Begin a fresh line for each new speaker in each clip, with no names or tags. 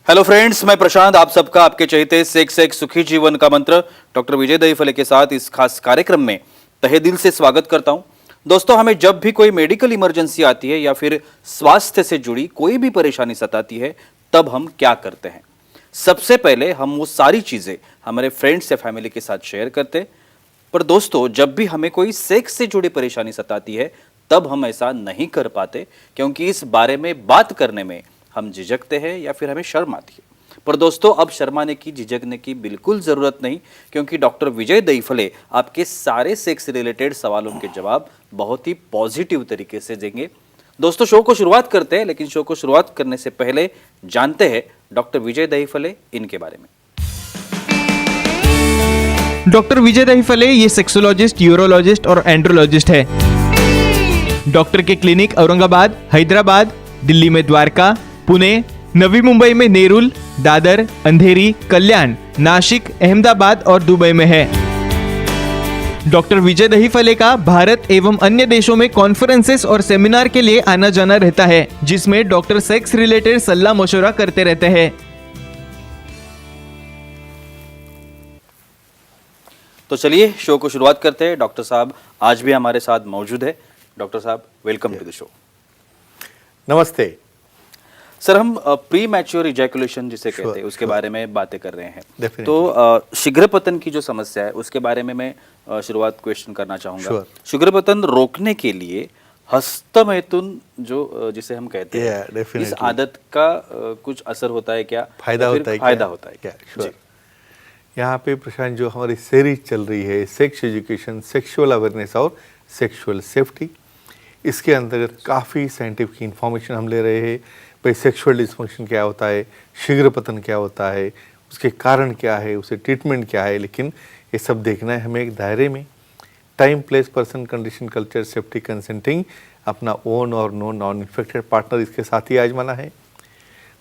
Hello friends, मैं प्रशांत आप सबका आपके चहेते सेक्स एक सुखी जीवन का मंत्र डॉक्टर विजय दहीफले के साथ इस खास कार्यक्रम में तहे दिल से स्वागत करता हूं। दोस्तों, हमें जब भी कोई मेडिकल इमरजेंसी आती है या फिर स्वास्थ्य से जुड़ी कोई भी परेशानी सताती है, तब हम क्या करते हैं? सबसे पहले हम वो सारी चीजें हमारे फ्रेंड्स या फैमिली के साथ शेयर करते हैं। पर दोस्तों, जब भी हमें कोई सेक्स से जुड़ी परेशानी सताती है, तब हम ऐसा नहीं कर पाते, क्योंकि इस बारे में बात करने में हम झिझकते हैं या फिर हमें शर्म आती है। पर दोस्तों, अब शर्माने की, झिझकने की बिल्कुल जरूरत नहीं, क्योंकि डॉक्टर विजय दहीफले आपके सारे सेक्स रिलेटेड सवालों के जवाब बहुत ही पॉजिटिव तरीके से देंगे। दोस्तों, शो को शुरुआत करते हैं, लेकिन शो को शुरुआत करने से पहले जानते हैं डॉक्टर विजय दहीफले इनके बारे में।
डॉक्टर विजय दहीफले ये सेक्सोलॉजिस्ट, यूरोलॉजिस्ट और एंड्रोलॉजिस्ट है। डॉक्टर के क्लिनिक औरंगाबाद, हैदराबाद, दिल्ली में द्वारका, पुणे, नवी मुंबई में नेरुल, दादर, अंधेरी, कल्याण, नासिक, अहमदाबाद और दुबई में है। डॉक्टर विजय दहीफले का भारत एवं अन्य देशों में कॉन्फ्रेंसेस और सेमिनार के लिए आना जाना रहता है, जिसमें डॉक्टर सेक्स रिलेटेड सलाह मशवरा करते रहते हैं।
तो चलिए शो को शुरुआत करते हैं। डॉक्टर साहब आज भी हमारे साथ मौजूद है। डॉक्टर साहब, वेलकम टू द शो।
नमस्ते
सर, हम प्री मैच्योर इजैकुलेशन जिसे कहते हैं उसके बारे में बातें कर रहे हैं।
Definitely.
तो शीघ्रपतन की जो समस्या है उसके बारे में मैं शुरुआत क्वेश्चन करना चाहूंगा। शीघ्रपतन रोकने के लिए हस्तमैथुन जो जिसे हम कहते हैं, इस आदत का कुछ असर होता है क्या?
फायदा होता है
क्या?
Sure. यहाँ पे प्रशांत, जो हमारी सीरीज चल रही है सेक्स एजुकेशन, सेक्सुअल अवेयरनेस और सेक्सुअल सेफ्टी, इसके अंतर्गत काफ़ी साइंटिफिक इंफॉर्मेशन हम ले रहे हैं। भाई, सेक्सुअल डिस्फंक्शन क्या होता है, शीघ्रपतन क्या होता है, उसके कारण क्या है, उसे ट्रीटमेंट क्या है, लेकिन ये सब देखना है हमें एक दायरे में। Time, place, person, condition, culture, safety, consenting, अपना ओन और नॉन इन्फेक्टेड पार्टनर इसके साथ ही आजमाना है।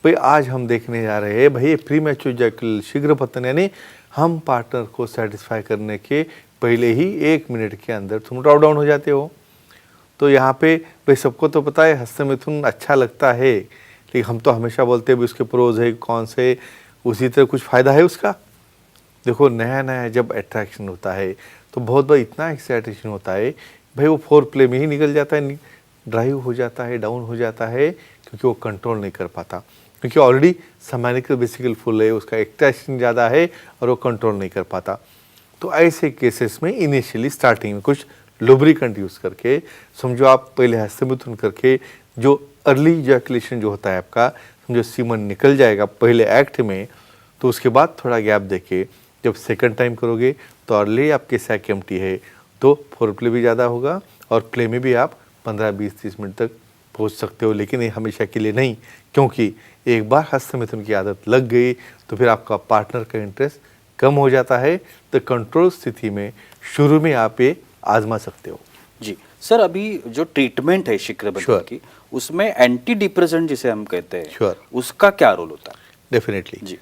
भाई, आज हम देखने जा रहे हैं भाई प्री मैच्योर इजैकुलेशन, शीघ्रपतन, यानी हम पार्टनर को सेटिस्फाई करने के पहले ही 1 मिनट के अंदर तुम ड्रॉप डाउन हो जाते हो। तो यहाँ पे भाई सबको तो पता है हस्तमैथुन अच्छा लगता है, लेकिन हम तो हमेशा बोलते हैं भी उसके प्रोज है, कौन से, उसी तरह कुछ फ़ायदा है उसका। देखो, नया नया जब अट्रैक्शन होता है तो बहुत बार इतना एक्साइटेशन होता है भाई वो फोर प्ले में ही निकल जाता है, ड्राइव हो जाता है, डाउन हो जाता है, क्योंकि वो कंट्रोल नहीं कर पाता, क्योंकि ऑलरेडी समानिकल वेसिकल फुल है, उसका एक्सटेंशन ज़्यादा है और वो कंट्रोल नहीं कर पाता। तो ऐसे केसेस में इनिशियली स्टार्टिंग में कुछ लुब्रिकेंट यूज़ करके, समझो आप पहले हस्तमैथुन करके जो अर्ली इजैकुलेशन जो होता है आपका, समझो सीमन निकल जाएगा पहले एक्ट में, तो उसके बाद थोड़ा गैप देके जब सेकंड टाइम करोगे तो अर्ली आपके सैक एम्प्टी है, तो फोरप्ले भी ज़्यादा होगा और प्ले में भी आप 15-20-30 मिनट तक पहुंच सकते हो, लेकिन ये हमेशा के लिए नहीं, क्योंकि एक बार हस्तमैथुन की आदत लग गई तो फिर आपका पार्टनर का इंटरेस्ट कम हो जाता है। तो कंट्रोल स्थिति में शुरू में आप ये आजमा सकते हो।
जी सर, अभी जो ट्रीटमेंट है शीघ्रपतन की, उसमें एंटी डिप्रेसेंट जिसे हम कहते हैं, उसका क्या रोल होता है?
डेफिनेटली
जी।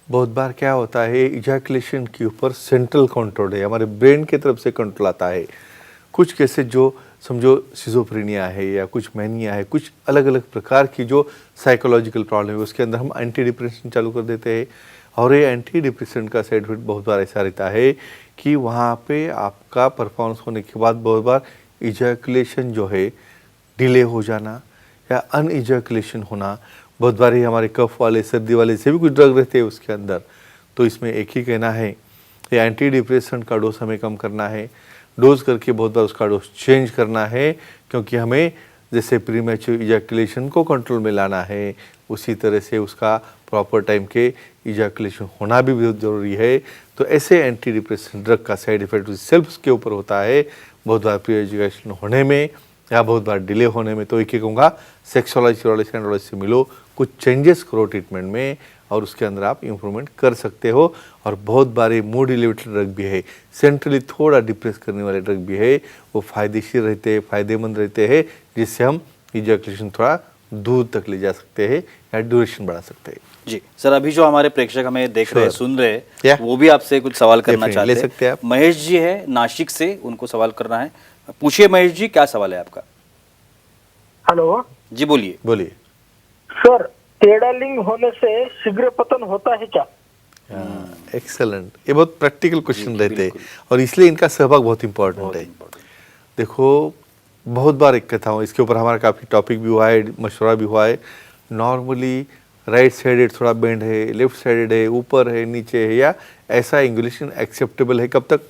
बहुत बार क्या होता है, इजैकुलेशन के ऊपर सेंट्रल कंट्रोल है, हमारे ब्रेन की तरफ से कंट्रोल आता है। कुछ केसेस जो समझो सिजोफ्रेनिया है या कुछ मैनिया है, कुछ अलग अलग प्रकार की जो साइकोलॉजिकल प्रॉब्लम है, उसके अंदर हम एंटी डिप्रेसेंट चालू कर देते हैं। और ये एंटी डिप्रेसेंट का साइड इफेक्ट बहुत बार ऐसा रहता है कि वहाँ पे आपका परफॉर्मेंस होने के बाद बहुत बार इजैकुलेशन जो है डिले हो जाना या अनइजैकुलेशन होना। बहुत बार ही हमारे कफ वाले, सर्दी वाले से भी कुछ ड्रग रहते हैं उसके अंदर। तो इसमें एक ही कहना है, ये एंटी डिप्रेसेंट का डोज हमें कम करना है, डोज करके बहुत बार उसका डोज चेंज करना है, क्योंकि हमें जैसे प्री मैच्योर इजैकुलेशन को कंट्रोल में लाना है, उसी तरह से उसका प्रॉपर टाइम के इजैकुलेशन होना भी बहुत ज़रूरी है। तो ऐसे एंटी डिप्रेसेंट ड्रग का साइड इफेक्ट सेल्फ के ऊपर होता है, बहुत बार प्री इजैकुलेशन होने में या बहुत बार डिले होने में। तो एक कहूँगा सेक्सोलॉजी एंड्रोलॉजी से मिलो, कुछ चेंजेस करो ट्रीटमेंट में और उसके अंदर आप इम्प्रूवमेंट कर सकते हो। और बहुत बार मूड रिलेटेड ड्रग भी है, सेंट्रली थोड़ा डिप्रेस करने वाले ड्रग भी है, वो फायदेशीर रहते हैं, फायदेमंद रहते हैं, जिससे हम इजैकुलेशन थोड़ा दूर तक ले जा सकते हैं या ड्यूरेशन बढ़ा सकते हैं।
जी सर, अभी जो हमारे प्रेक्षक हमें देख रहे हैं, सुन रहे हैं, वो भी आपसे कुछ सवाल करना चाहते हैं।
सकते हैं आप।
महेश जी है नासिक से, उनको सवाल करना है। पूछिए महेश जी, क्या सवाल है आपका?
हेलो
जी बोलिए।
बोलिए
सर, टेढ़ा लिंग होने से शीघ्र पतन होता है क्या?
एक्सेलेंट, ये बहुत प्रैक्टिकल क्वेश्चन रहते हैं और इसलिए इनका सहभाग बहुत इंपॉर्टेंट है। देखो, बहुत बार एक कथा हूँ, इसके ऊपर हमारा काफ़ी टॉपिक भी हुआ है, मशवरा भी हुआ है। नॉर्मली राइट साइडेड थोड़ा बेंड है, लेफ्ट साइडेड है, ऊपर है, नीचे है, या ऐसा एंगुलेशन एक्सेप्टेबल है कब तक?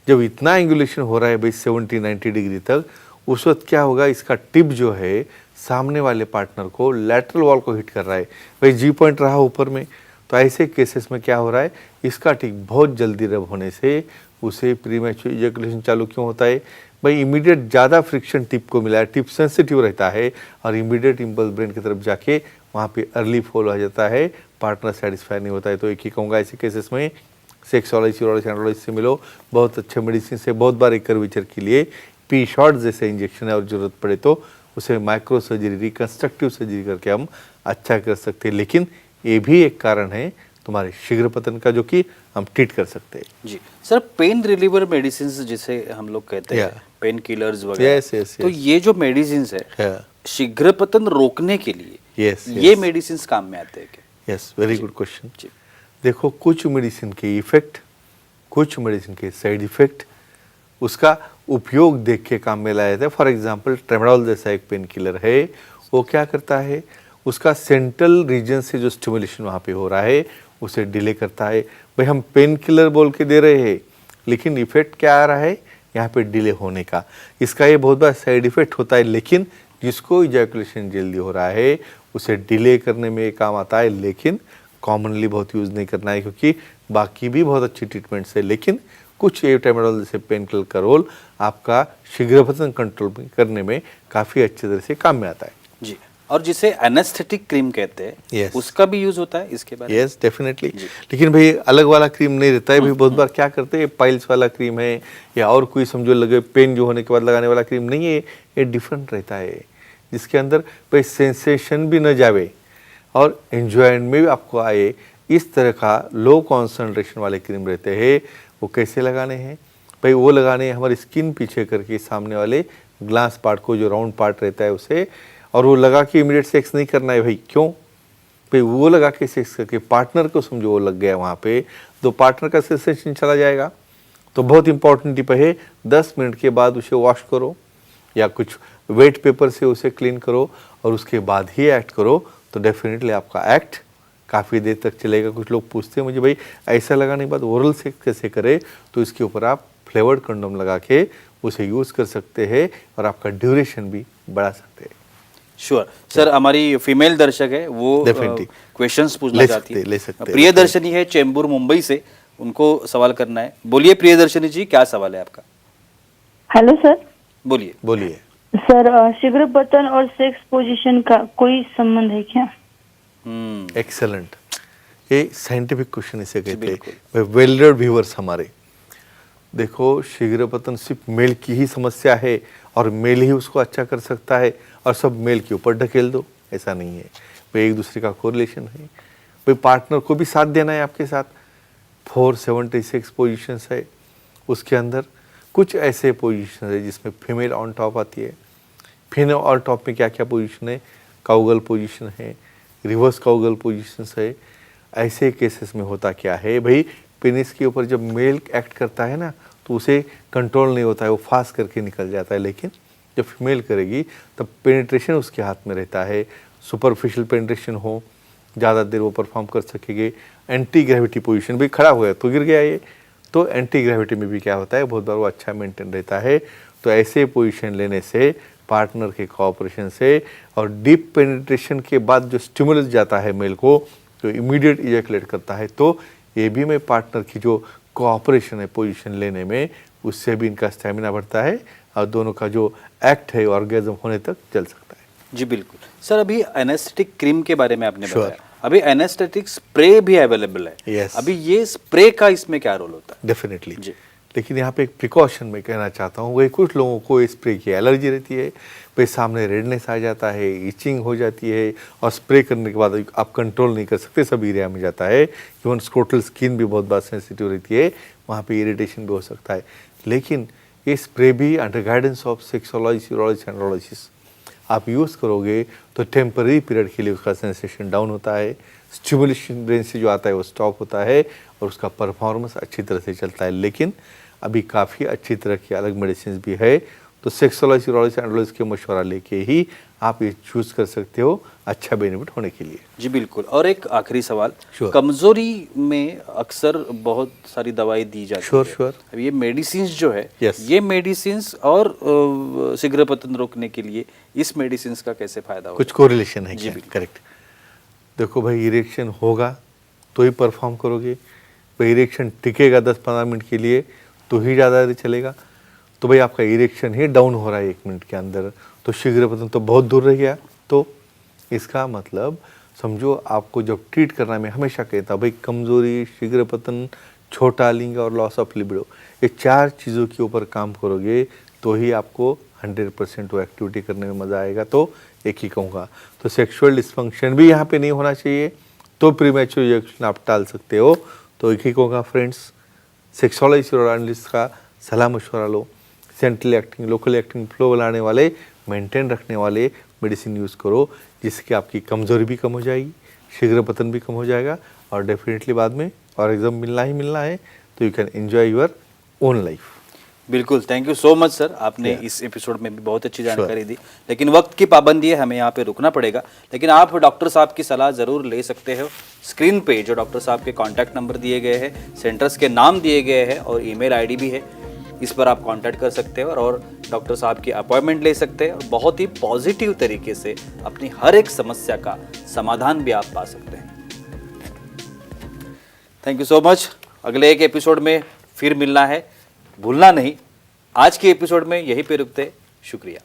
जब इतना एंगुलेशन हो रहा है भाई 70-90 डिग्री तक, उस वक्त क्या होगा, इसका टिप जो है सामने वाले पार्टनर को लैटरल वॉल को हिट कर रहा है। भाई जी पॉइंट रहा ऊपर में, तो ऐसे केसेस में क्या हो रहा है, इसका टिप बहुत जल्दी रब होने से उसे प्रीमैच्योर इजैकुलेशन चालू क्यों होता है? भाई इमीडिएट ज़्यादा फ्रिक्शन टिप को मिला है, टिप सेंसिटिव रहता है और इमीडिएट इम्पल्स ब्रेन की तरफ जाके वहाँ पे अर्ली फॉल हो जाता है, पार्टनर सेटिस्फाई नहीं होता है। तो एक ही कहूँगा ऐसे केसेस में सेक्सोलॉजी यूरोलॉजी एंड्रोलॉजी से मिलो, बहुत अच्छे मेडिसिन से। बहुत बार एक कर्वेचर के लिए पी शॉट जैसे इंजेक्शन है और ज़रूरत पड़े तो उसे माइक्रो सर्जरी, रिकन्स्ट्रक्टिव सर्जरी करके हम अच्छा कर सकते हैं। लेकिन ये भी एक कारण है तुम्हारे शीघ्र पतन का, जो कि हम ट्रीट कर सकते हैं।
जी सर, पेन रिलीवर मेडिसिन जिसे हम लोग कहते हैं, पेन किलर्स वगैरह,
yes,
तो ये जो मेडिसिन है शीघ्र पतन रोकने के लिए ये मेडिसिन काम में आते हैं क्या?
Yes, very good question. देखो, कुछ मेडिसिन के इफेक्ट, कुछ मेडिसिन के साइड इफेक्ट, उसका उपयोग देख के काम में लाया जाता है। फॉर एग्जांपल ट्रेमाडोल जैसा एक पेन किलर है, वो क्या करता है, उसका सेंट्रल रीजन से जो स्टिमुलेशन वहाँ पे हो रहा है उसे डिले करता है। भाई हम पेन किलर बोल के दे रहे हैं, लेकिन इफेक्ट क्या आ रहा है यहाँ पे, डिले होने का। इसका ये बहुत बड़ा साइड इफेक्ट होता है, लेकिन जिसको इजैकुलेशन जल्दी हो रहा है उसे डिले करने में काम आता है। लेकिन कॉमनली बहुत यूज़ नहीं करना है, क्योंकि बाकी भी बहुत अच्छी ट्रीटमेंट्स है, लेकिन कुछ ट्रेमाडोल जैसे पेन किलर का रोल आपका शीघ्र पतन कंट्रोल करने में काफ़ी अच्छी तरह से काम में आता है।
जी, और जिसे एनेस्थेटिक क्रीम कहते हैं, उसका भी यूज होता है इसके बारे में?
Yes, definitely. लेकिन भाई अलग वाला क्रीम नहीं रहता है। भाई बहुत बार क्या करते हैं, पाइल्स वाला क्रीम है या और कोई समझो लगे पेन जो होने के बाद लगाने वाला क्रीम नहीं है, ये डिफरेंट रहता है, जिसके अंदर भाई सेंसेशन भी न जावे और एंजॉयमेंट में भी आपको आए। इस तरह का लो कॉन्सेंट्रेशन वाले क्रीम रहते हैं। वो कैसे लगाने हैं भाई? वो लगाने हैं हमारी स्किन पीछे करके सामने वाले ग्लास पार्ट को, जो राउंड पार्ट रहता है उसे, और वो लगा के इमीडिएट सेक्स नहीं करना है। भाई क्यों? भाई वो लगा के सेक्स करके पार्टनर को समझो वो लग गया वहाँ पे, तो पार्टनर का सेंसेशन चला जाएगा। तो बहुत इंपॉर्टेंट टिप है, 10 मिनट के बाद उसे वॉश करो या कुछ वेट पेपर से उसे क्लीन करो और उसके बाद ही एक्ट करो, तो डेफिनेटली आपका एक्ट काफ़ी देर तक चलेगा। कुछ लोग पूछते हैं मुझे, भाई ऐसा लगाने के बाद ओरल सेक्स कैसे करें? तो इसके ऊपर आप फ्लेवर्ड कंडोम लगा के उसे यूज़ कर सकते हैं और आपका ड्यूरेशन भी बढ़ा सकते हैं।
श्योर सर, हमारी फीमेल दर्शक है, वो क्वेश्चंस पूछना चाहती है।
ले सकते
प्रियदर्शनी है चेंबूर मुंबई से, उनको सवाल करना है। बोलिए प्रियदर्शनी जी, क्या सवाल है आपका?
Hello sir.
बोलिए
सर, शीघ्र पतन और सेक्स पोजीशन का कोई संबंध है क्या?
एक्सेलेंट, ये साइंटिफिक क्वेश्चन इसे कहते हैं। वेल्डर व्यूअर्स हमारे, देखो शीघ्र पतन सिर्फ मेल की ही समस्या है और मेल ही उसको अच्छा कर सकता है और सब मेल के ऊपर ढकेल दो, ऐसा नहीं है। भाई एक दूसरे का कोरिलेशन है। भाई पार्टनर को भी साथ देना है आपके साथ। 476 पोजीशंस है, उसके अंदर कुछ ऐसे पोजीशन है जिसमें फीमेल ऑन टॉप आती है। फीमेल ऑन टॉप में क्या क्या पोजीशन है? काउगल पोजीशन है, रिवर्स काउगल पोजीशंस है। ऐसे केसेस में होता क्या है भाई, पेनिस के ऊपर जब मेल एक्ट करता है ना, तो उसे कंट्रोल नहीं होता है, वो फास्ट करके निकल जाता है। लेकिन जब फीमेल करेगी तब पेनिट्रेशन उसके हाथ में रहता है। सुपरफिशियल पेनिट्रेशन हो, ज़्यादा देर वो परफॉर्म कर सकेंगे। एंटी ग्रेविटी पोजीशन भी खड़ा हो गया तो गिर गया ये, तो एंटी ग्रेविटी में भी क्या होता है, बहुत बार वो अच्छा मेंटेन रहता है। तो ऐसे पोजीशन लेने से, पार्टनर के कोऑपरेशन से और डीप पेनिट्रेशन के बाद जो स्टिमुलस जाता है मेल को, तो इमीडिएट इजैकुलेट करता है। तो ये भी मैं पार्टनर की जो कोऑपरेशन है पोजीशन लेने में, उससे भी इनका स्टैमिना बढ़ता है और दोनों का जो एक्ट है ऑर्गेज्म होने तक चल सकता है।
जी बिल्कुल सर, अभी एनेस्थेटिक क्रीम के बारे में आपने बताया, अभी एनेस्थेटिक स्प्रे भी अवेलेबल है।
Yes.
अभी ये स्प्रे का इसमें क्या रोल होता है?
डेफिनेटली, लेकिन यहाँ पे एक प्रिकॉशन मैं कहना चाहता हूँ। वही कुछ लोगों को स्प्रे की एलर्जी रहती है, भाई सामने रेडनेस आ जाता है, इचिंग हो जाती है और स्प्रे करने के बाद आप कंट्रोल नहीं कर सकते, सब एरिया में जाता है। इवन स्क्रोटल स्किन भी बहुत बार सेंसिटिव रहती है, वहाँ पे इरिटेशन भी हो सकता है। लेकिन ये स्प्रे भी under guidance of sexologist, urologist, andrologist आप यूज़ करोगे तो टेम्पररी पीरियड के लिए उसका सेंसेशन डाउन होता है, स्टिमुलेशन ब्रेन से जो आता है वो स्टॉप होता है और उसका परफॉर्मेंस अच्छी तरह से चलता है। लेकिन अभी काफ़ी अच्छी तरह की अलग मेडिसिन भी है, तो सेक्सोलॉजी, यूरोलॉजी, एंड्रोलॉजी के मशवरा लेके ही आप ये चूज़ कर सकते हो अच्छा बेनिफिट होने के लिए।
जी बिल्कुल। और एक आखिरी सवाल,
Sure.
कमजोरी में अक्सर बहुत सारी दवाई दी जाती
Sure,
है।
sure.
अब ये मेडिसिन जो है,
Yes.
ये मेडिसिन और शीघ्र पतन रोकने के लिए इस मेडिसिन का कैसे फायदा होगा?
कुछ कोरिलेशन है
जी,
क्या?
बिल्कुल।
करेक्ट। देखो भाई, इरेक्शन होगा तो ही परफॉर्म करोगे, भाई इरेक्शन टिकेगा 10-15 मिनट के लिए तो ही ज़्यादा देर चलेगा। तो भाई आपका इरेक्शन ही डाउन हो रहा है 1 मिनट के अंदर, तो शीघ्र पतन तो बहुत दूर रह गया। तो इसका मतलब समझो, आपको जब ट्रीट करना, मैं हमेशा कहता भाई कमज़ोरी, शीघ्र पतन, छोटा लिंग और लॉस ऑफ लिबिडो, ये 4 चीज़ों के ऊपर काम करोगे तो ही आपको 100% वो एक्टिविटी करने में मज़ा आएगा। तो एक ही कहूँगा, तो सेक्सुअल डिस्फंक्शन भी यहाँ पे नहीं होना चाहिए, तो प्रीमैच्योर इजैक्यूलेशन आप टाल सकते हो। तो एक ही कहूँगा फ्रेंड्स, सेक्सोलॉजी और एनालिस्ट का सलाह मशवरा लो, central acting, local acting flow बनाने वाले, मेंटेन रखने वाले मेडिसिन यूज़ करो, जिससे आपकी कमज़ोरी भी कम हो जाएगी, शीघ्र पतन भी कम हो जाएगा और डेफिनेटली बाद में और एग्जाम मिलना ही मिलना है, तो you can enjoy your own life.
बिल्कुल, thank you so much sir, आपने इस एपिसोड में भी बहुत अच्छी जानकारी दी। लेकिन वक्त की पाबंदी है, हमें यहाँ पे रुकना पड़ेगा। लेकिन आप डॉक्टर साहब की सलाह ज़रूर ले सकते हो। स्क्रीन पे जो डॉक्टर साहब के कॉन्टैक्ट नंबर दिए गए हैं, सेंटर्स के नाम दिए गए हैं और ईमेल आईडी भी है, इस पर आप कांटेक्ट कर सकते हो और डॉक्टर साहब की अपॉइंटमेंट ले सकते हैं और बहुत ही पॉजिटिव तरीके से अपनी हर एक समस्या का समाधान भी आप पा सकते हैं। Thank you so much. अगले एक एपिसोड में फिर मिलना है, भूलना नहीं। आज के एपिसोड में यहीं पे रुकते, शुक्रिया।